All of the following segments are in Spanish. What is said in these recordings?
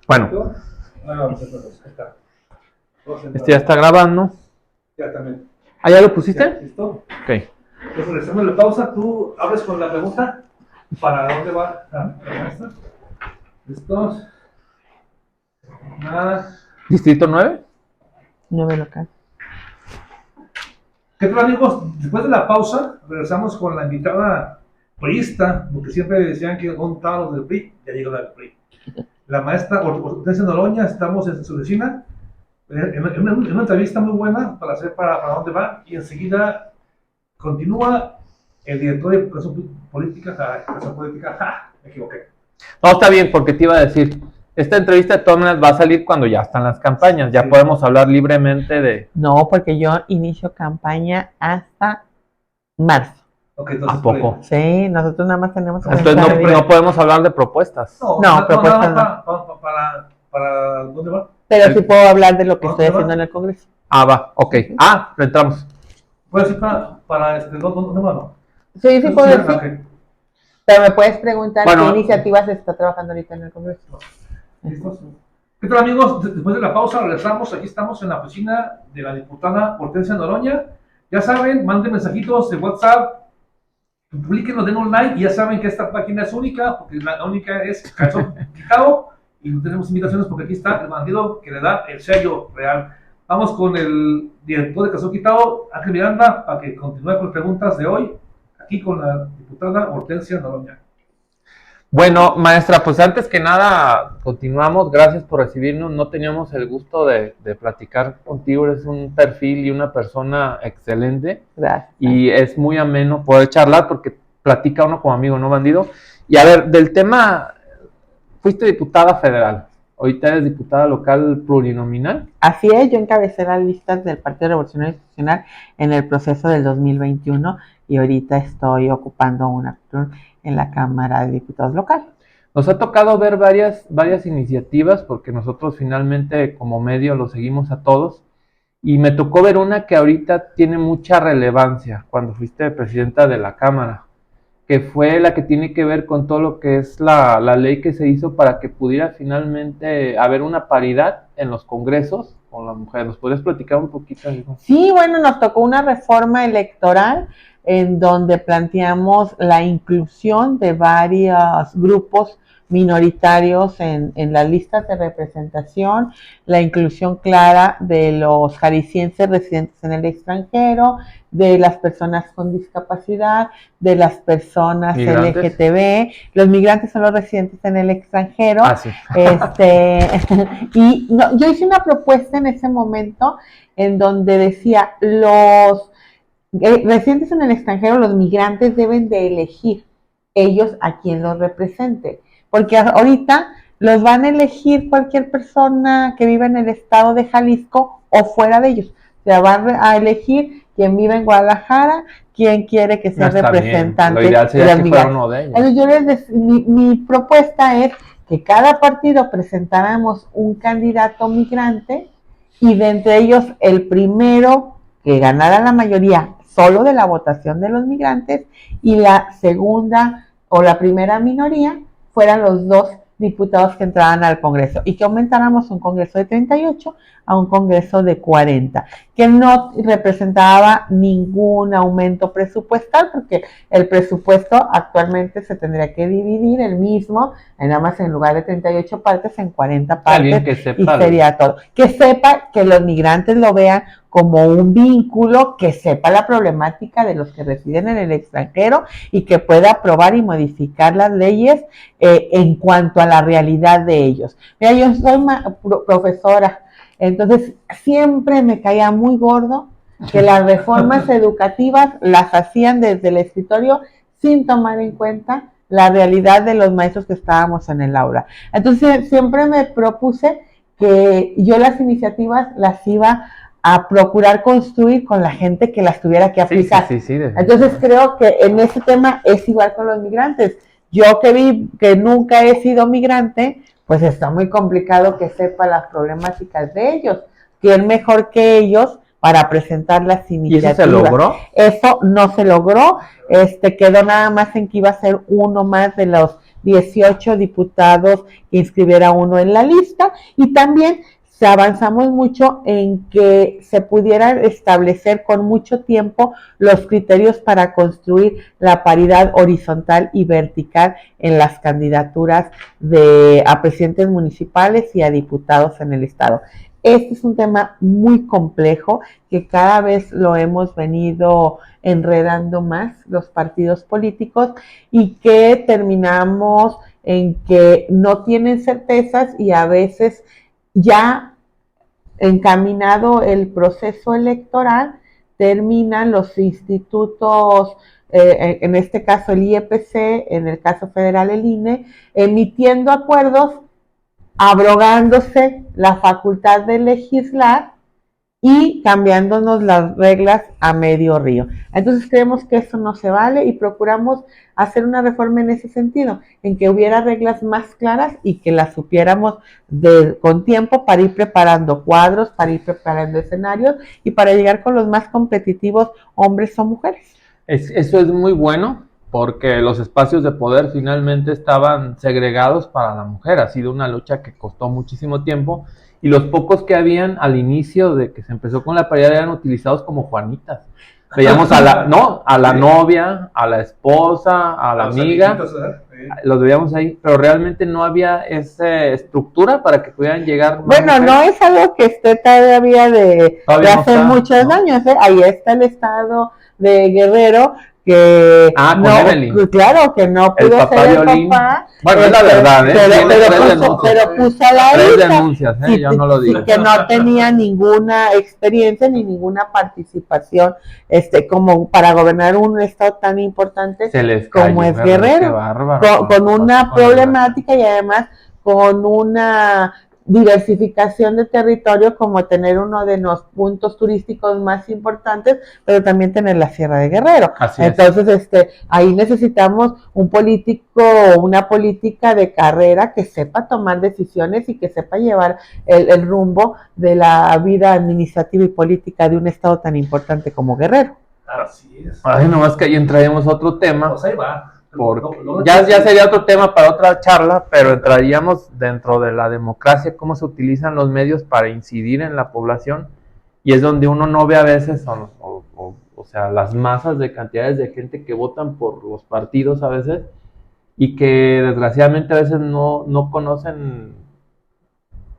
Bueno, está. este ya está grabando. Ya también. ¿Ah, ya lo pusiste? ¿Listo? Ok. Entonces, regresamos la pausa. Tú abres con la pregunta. ¿Para dónde va la maestra? ¿Listos? Nada. ¿Distrito 9? 9 local. ¿Qué tal, amigos? Después de la pausa, regresamos con la invitada priista, porque siempre decían que ¿dónde estaban los del PRI? Ya llegó la del PRI. La maestra Hortensia Noroña, estamos en su vecina, en una entrevista muy buena para hacer para dónde va, y enseguida continúa el director de Educación Política, me equivoqué. No, está bien, porque te iba a decir, esta entrevista de todas maneras va a salir cuando ya están las campañas, ya Sí. podemos hablar libremente de... No, porque yo inicio campaña hasta marzo. Okay, entonces, ¿A poco? Sí, nosotros nada más tenemos que Entonces pensar en- no podemos hablar de propuestas. No, propuestas nada para ¿dónde va? Pero sí puedo hablar de lo que estoy ¿Dónde va? haciendo en el Congreso. Ah, va, ok. Ah, entramos. ¿Puedes ir para ¿dónde va? No. Sí, sí puedo decir. Okay. Pero me puedes preguntar Bueno. qué iniciativas está trabajando ahorita en el Congreso. ¿Listos? ¿Qué tal, amigos? Después de la pausa regresamos. Aquí estamos en la oficina de la diputada Hortensia Noroña. Ya saben, manden mensajitos de WhatsApp, publiquen, den un like, y ya saben que esta página es única, porque la única es Calzón Quitado, y no tenemos invitaciones porque aquí está el bandido que le da el sello real. Vamos con el director de Calzón Quitado, Ángel Miranda, para que continúe con las preguntas de hoy, aquí con la diputada Hortensia Noroña. Bueno, maestra, pues antes que nada, continuamos. Gracias por recibirnos. No teníamos el gusto de platicar contigo. Eres un perfil y una persona excelente. Gracias. Y es muy ameno poder charlar porque platica uno como amigo, ¿no, bandido? Y a ver, del tema, fuiste diputada federal. Ahorita eres diputada local plurinominal. Así es, yo encabecé las listas del Partido Revolucionario Institucional en el proceso del 2021 y ahorita estoy ocupando una en la Cámara de Diputados local. Nos ha tocado ver varias iniciativas porque nosotros finalmente como medio lo seguimos a todos y me tocó ver una que ahorita tiene mucha relevancia cuando fuiste presidenta de la Cámara, que fue la que tiene que ver con todo lo que es la ley que se hizo para que pudiera finalmente haber una paridad en los congresos con la mujer. ¿Nos podrías platicar un poquito? Sí, bueno, nos tocó una reforma electoral en donde planteamos la inclusión de varios grupos minoritarios en las listas de representación, la inclusión clara de los jaliscienses residentes en el extranjero, de las personas con discapacidad, de las personas ¿Migrantes? LGTB, los migrantes son los residentes en el extranjero. Ah, sí. Y no, yo hice una propuesta en ese momento en donde decía los residentes en el extranjero, los migrantes deben de elegir ellos a quien los represente, porque ahorita los van a elegir cualquier persona que viva en el estado de Jalisco o fuera de ellos. O sea, van a elegir quien vive en Guadalajara, quien quiere que sea representante. Lo ideal sería de que fuera uno de ellos. Entonces mi propuesta es que cada partido presentáramos un candidato migrante y de entre ellos el primero que ganara la mayoría solo de la votación de los migrantes y la segunda o la primera minoría fueran los dos diputados que entraran al Congreso y que aumentáramos un Congreso de 38 a un Congreso de 40, que no representaba ningún aumento presupuestal porque el presupuesto actualmente se tendría que dividir el mismo, nada más en lugar de 38 partes en 40 partes que sepa, y sería todo. Que sepa, que los migrantes lo vean como un vínculo, que sepa la problemática de los que residen en el extranjero y que pueda aprobar y modificar las leyes en cuanto a la realidad de ellos. Mira, yo soy profesora, entonces siempre me caía muy gordo que las reformas educativas las hacían desde el escritorio sin tomar en cuenta la realidad de los maestros que estábamos en el aula. Entonces siempre me propuse que yo las iniciativas las iba a procurar construir con la gente que las tuviera que aplicar. Sí, entonces creo que en ese tema es igual con los migrantes. Yo que nunca he sido migrante, pues está muy complicado que sepa las problemáticas de ellos. ¿Quién mejor que ellos para presentar las ¿Y iniciativas. eso se logró? Eso no se logró, quedó nada más en que iba a ser uno más de los 18 diputados que inscribiera uno en la lista, y también se avanzamos mucho en que se pudieran establecer con mucho tiempo los criterios para construir la paridad horizontal y vertical en las candidaturas a presidentes municipales y a diputados en el estado. Este es un tema muy complejo que cada vez lo hemos venido enredando más los partidos políticos, y que terminamos en que no tienen certezas, y a veces ya encaminado el proceso electoral terminan los institutos, en este caso el IEPC, en el caso federal el INE, emitiendo acuerdos abrogándose la facultad de legislar y cambiándonos las reglas a medio río. Entonces creemos que eso no se vale y procuramos hacer una reforma en ese sentido, en que hubiera reglas más claras y que las supiéramos con tiempo para ir preparando cuadros, para ir preparando escenarios y para llegar con los más competitivos, hombres o mujeres. Eso es muy bueno, porque los espacios de poder finalmente estaban segregados para la mujer. Ha sido una lucha que costó muchísimo tiempo, y los pocos que habían al inicio de que se empezó con la paridad eran utilizados como Juanitas. Veíamos a la novia, a la esposa, a la amiga, los veíamos ahí, pero realmente no había esa estructura para que pudieran llegar. Bueno, no es algo que esté todavía de hace muchos años, ¿eh? Ahí está el estado de Guerrero, que claro, que no pudo ser el papá. Bueno, es la verdad, pero puso a la hija, denuncias, yo no lo digo. Y que no tenía ninguna experiencia ni ninguna participación, como para gobernar un estado tan importante como es Guerrero, con una problemática y además con una diversificación de territorio, como tener uno de los puntos turísticos más importantes, pero también tener la Sierra de Guerrero. Entonces, ahí necesitamos un político, una política de carrera que sepa tomar decisiones y que sepa llevar el rumbo de la vida administrativa y política de un estado tan importante como Guerrero. Así es. Ay, nomás que ahí entraríamos a otro tema. Pues ahí va. Ya sería otro tema para otra charla, pero entraríamos dentro de la democracia, cómo se utilizan los medios para incidir en la población, y es donde uno no ve a veces, o sea, las masas de cantidades de gente que votan por los partidos a veces, y que desgraciadamente a veces no conocen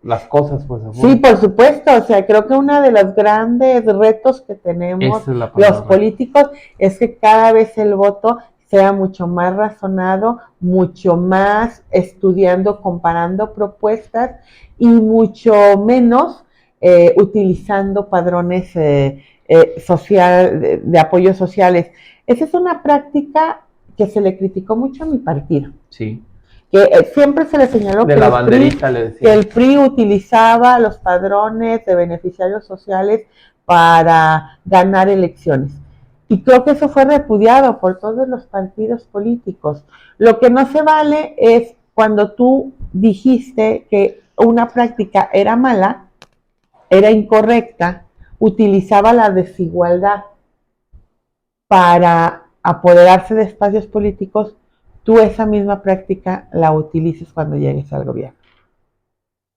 las cosas, pues. Sí, por supuesto, o sea, creo que uno de los grandes retos que tenemos los políticos es que cada vez el voto sea mucho más razonado, mucho más estudiando, comparando propuestas, y mucho menos utilizando padrones de apoyos sociales. Esa es una práctica que se le criticó mucho a mi partido. Sí. Que siempre se le señaló que el PRI utilizaba los padrones de beneficiarios sociales para ganar elecciones. Y creo que eso fue repudiado por todos los partidos políticos. Lo que no se vale es cuando tú dijiste que una práctica era mala, era incorrecta, utilizaba la desigualdad para apoderarse de espacios políticos, tú esa misma práctica la utilices cuando llegues al gobierno.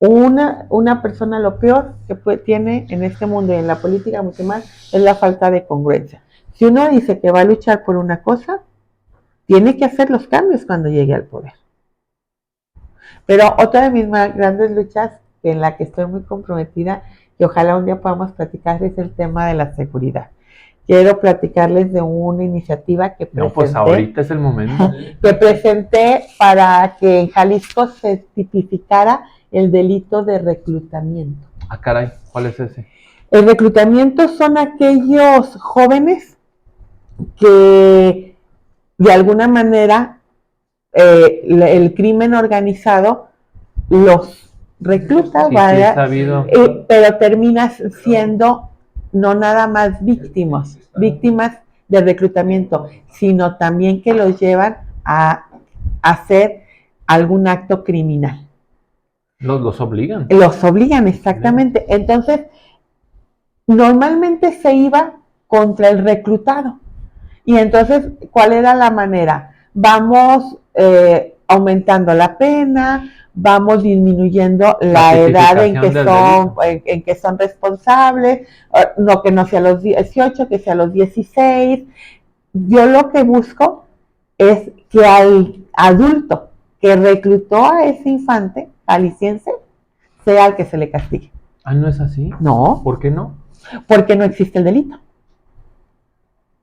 Una persona, lo peor que tiene en este mundo y en la política mucho más, es la falta de congruencia. Si uno dice que va a luchar por una cosa, tiene que hacer los cambios cuando llegue al poder. Pero otra de mis grandes luchas, en la que estoy muy comprometida, y ojalá un día podamos platicar, es el tema de la seguridad. Quiero platicarles de una iniciativa que presenté. No, pues ahorita es el momento. Que presenté para que en Jalisco se tipificara el delito de reclutamiento. Ah, caray, ¿cuál es ese? El reclutamiento son aquellos jóvenes que de alguna manera el crimen organizado los recluta, pero terminas siendo no nada más víctimas de reclutamiento, sino también que los llevan a hacer algún acto criminal. Los obligan. Los obligan, exactamente. Entonces, normalmente se iba contra el reclutado. Y entonces, ¿cuál era la manera? Vamos aumentando la pena, vamos disminuyendo la edad en que son responsables, no que no sea a los 18, que sea a los 16. Yo lo que busco es que al adulto que reclutó a ese infante aliciense sea el que se le castigue. Ah, ¿no es así? No. ¿Por qué no? Porque no existe el delito.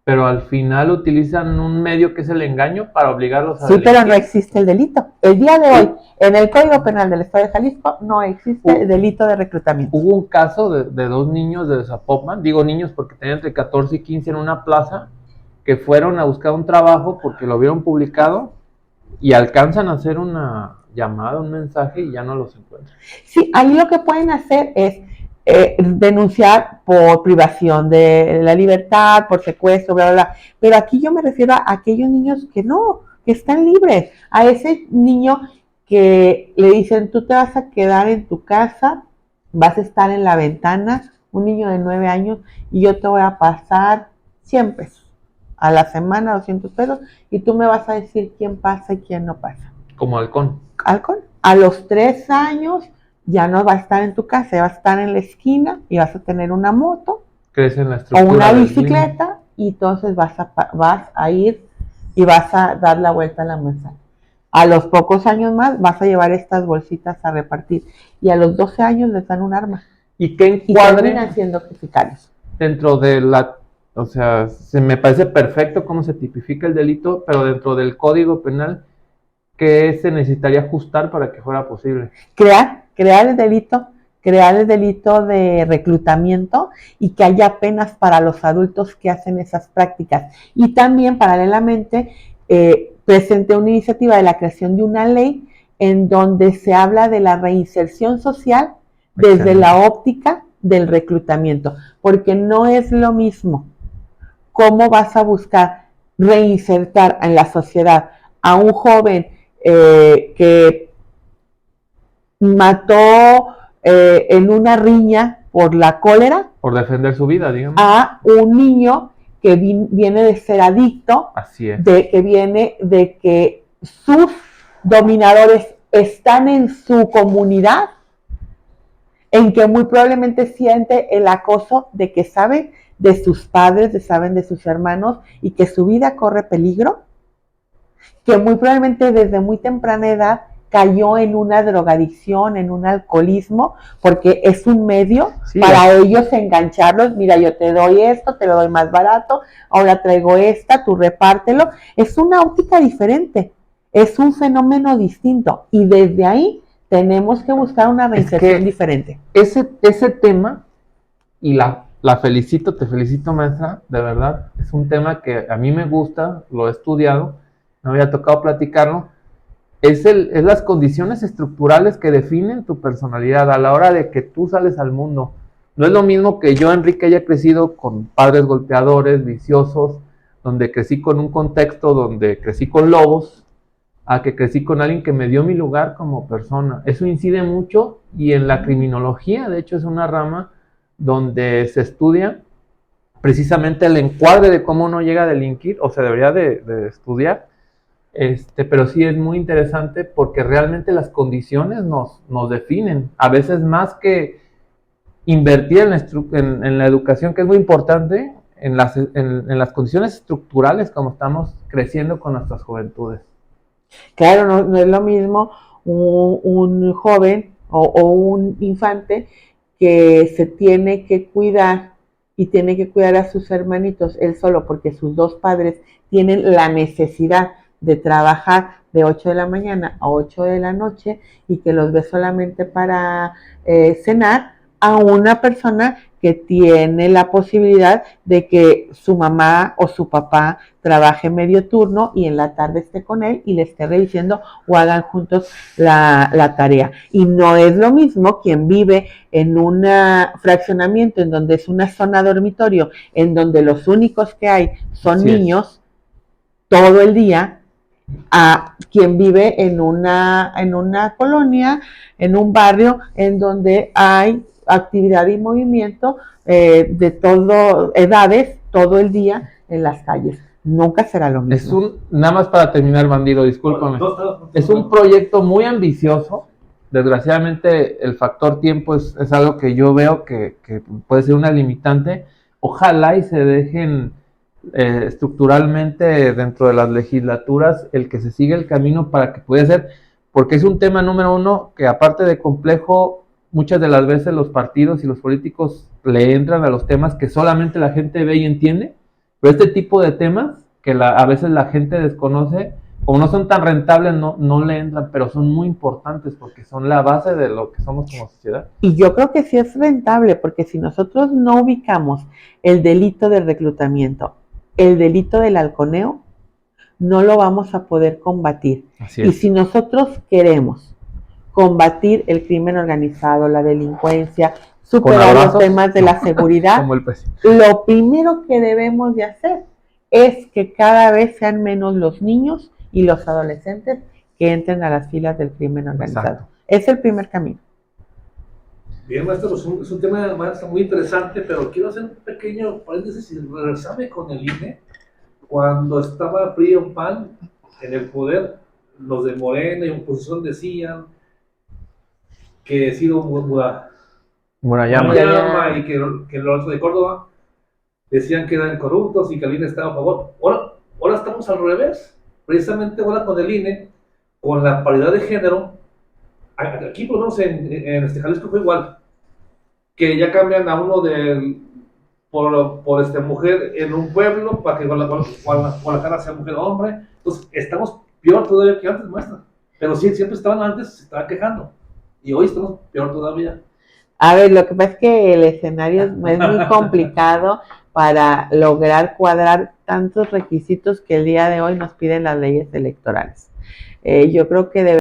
Pero al final utilizan un medio que es el engaño para obligarlos a Sí, delinquir. pero no existe el delito. El día de hoy, en el Código Penal del Estado de Jalisco, no existe el delito de reclutamiento. Hubo un caso de 2 niños de Zapopan, digo niños porque tenían entre 14 y 15 en una plaza, que fueron a buscar un trabajo porque lo vieron publicado y alcanzan a hacer una llamada, un mensaje y ya no los encuentran. Sí, ahí lo que pueden hacer es denunciar por privación de la libertad, por secuestro, bla, bla, bla. Pero aquí yo me refiero a aquellos niños que no, que están libres. A ese niño que le dicen, tú te vas a quedar en tu casa, vas a estar en la ventana, un niño de 9 años, y yo te voy a pasar 100 pesos a la semana, 200 pesos, y tú me vas a decir quién pasa y quién no pasa. Como halcón. Halcón. A los 3 años ya no va a estar en tu casa, va a estar en la esquina y vas a tener una moto Crece en la o estructura una del bicicleta y entonces vas a ir y vas a dar la vuelta a la manzana. A los pocos años más vas a llevar estas bolsitas a repartir y a los 12 años les dan un arma. Y que Y encuadre terminan siendo fiscales. dentro de la, o sea, se me parece perfecto cómo se tipifica el delito, pero dentro del Código Penal, ¿qué se necesitaría ajustar para que fuera posible? Crear el delito de reclutamiento y que haya penas para los adultos que hacen esas prácticas. Y también, paralelamente, presenté una iniciativa de la creación de una ley en donde se habla de la reinserción social desde la óptica del reclutamiento, porque no es lo mismo cómo vas a buscar reinsertar en la sociedad a un joven que mató en una riña por la cólera, Por defender su vida, digamos. a un niño que viene de ser adicto, Así es. que viene de que sus dominadores están en su comunidad, en que muy probablemente siente el acoso de que sabe de sus padres, saben de sus hermanos y que su vida corre peligro, que muy probablemente desde muy temprana edad cayó en una drogadicción, en un alcoholismo, porque es un medio para ellos engancharlos. Mira, yo te doy esto, te lo doy más barato, ahora traigo esta, tú repártelo. Es una óptica diferente, es un fenómeno distinto y desde ahí tenemos que buscar una reinserción diferente. Ese tema, y la felicito, te felicito, maestra, de verdad, es un tema que a mí me gusta, lo he estudiado, me había tocado platicarlo. Es las condiciones estructurales que definen tu personalidad a la hora de que tú sales al mundo. No es lo mismo que yo, Enrique, haya crecido con padres golpeadores, viciosos, donde crecí con un contexto donde crecí con lobos, a que crecí con alguien que me dio mi lugar como persona. Eso incide mucho y en la criminología, de hecho, es una rama donde se estudia precisamente el encuadre de cómo uno llega a delinquir, o se debería de estudiar. Pero sí es muy interesante porque realmente las condiciones nos definen, a veces más que invertir en la educación, que es muy importante, en las condiciones estructurales como estamos creciendo con nuestras juventudes. Claro, no es lo mismo un joven o un infante que se tiene que cuidar y tiene que cuidar a sus hermanitos él solo porque sus dos padres tienen la necesidad de trabajar de 8 de la mañana a 8 de la noche y que los ve solamente para cenar, a una persona que tiene la posibilidad de que su mamá o su papá trabaje medio turno y en la tarde esté con él y le esté revisando o hagan juntos la tarea. Y no es lo mismo quien vive en un fraccionamiento en donde es una zona dormitorio, en donde los únicos que hay son niños todo el día, a quien vive en una colonia, en un barrio en donde hay actividad y movimiento de todo, edades, todo el día en las calles. Nunca será lo mismo. Nada más para terminar, bandido, discúlpame. Es un proyecto muy ambicioso. Desgraciadamente el factor tiempo es algo que yo veo que puede ser una limitante. Ojalá y se dejen estructuralmente dentro de las legislaturas el que se siga el camino para que pueda ser, porque es un tema número uno que aparte de complejo, muchas de las veces los partidos y los políticos le entran a los temas que solamente la gente ve y entiende, pero este tipo de temas que a veces la gente desconoce, como no son tan rentables, no le entran, pero son muy importantes porque son la base de lo que somos como sociedad. Y yo creo que sí es rentable, porque si nosotros no ubicamos el delito del reclutamiento, el delito del halconeo, no lo vamos a poder combatir. Así es. Y si nosotros queremos combatir el crimen organizado, la delincuencia, superar los temas de la seguridad, como el presidente, lo primero que debemos de hacer es que cada vez sean menos los niños y los adolescentes que entren a las filas del crimen organizado. Exacto. Es el primer camino. Bien, maestro, es un tema maestro, muy interesante, pero quiero hacer un pequeño paréntesis y regresarme con el INE. Cuando estaba PRI o PAN en el poder, los de Morena y oposición decían que Ciro Murayama y que Lorenzo de Córdoba decían que eran corruptos y que el INE estaba a favor. Ahora estamos al revés. Precisamente ahora con el INE, con la paridad de género, aquí por lo menos en Jalisco fue igual, que ya cambian a uno por mujer en un pueblo para que Guadalajara sea mujer o hombre. Entonces estamos peor todavía que antes, maestra. Pero sí, siempre estaban antes, se estaban quejando. Y hoy estamos peor todavía. A ver, lo que pasa es que el escenario es muy complicado para lograr cuadrar tantos requisitos que el día de hoy nos piden las leyes electorales. Yo creo que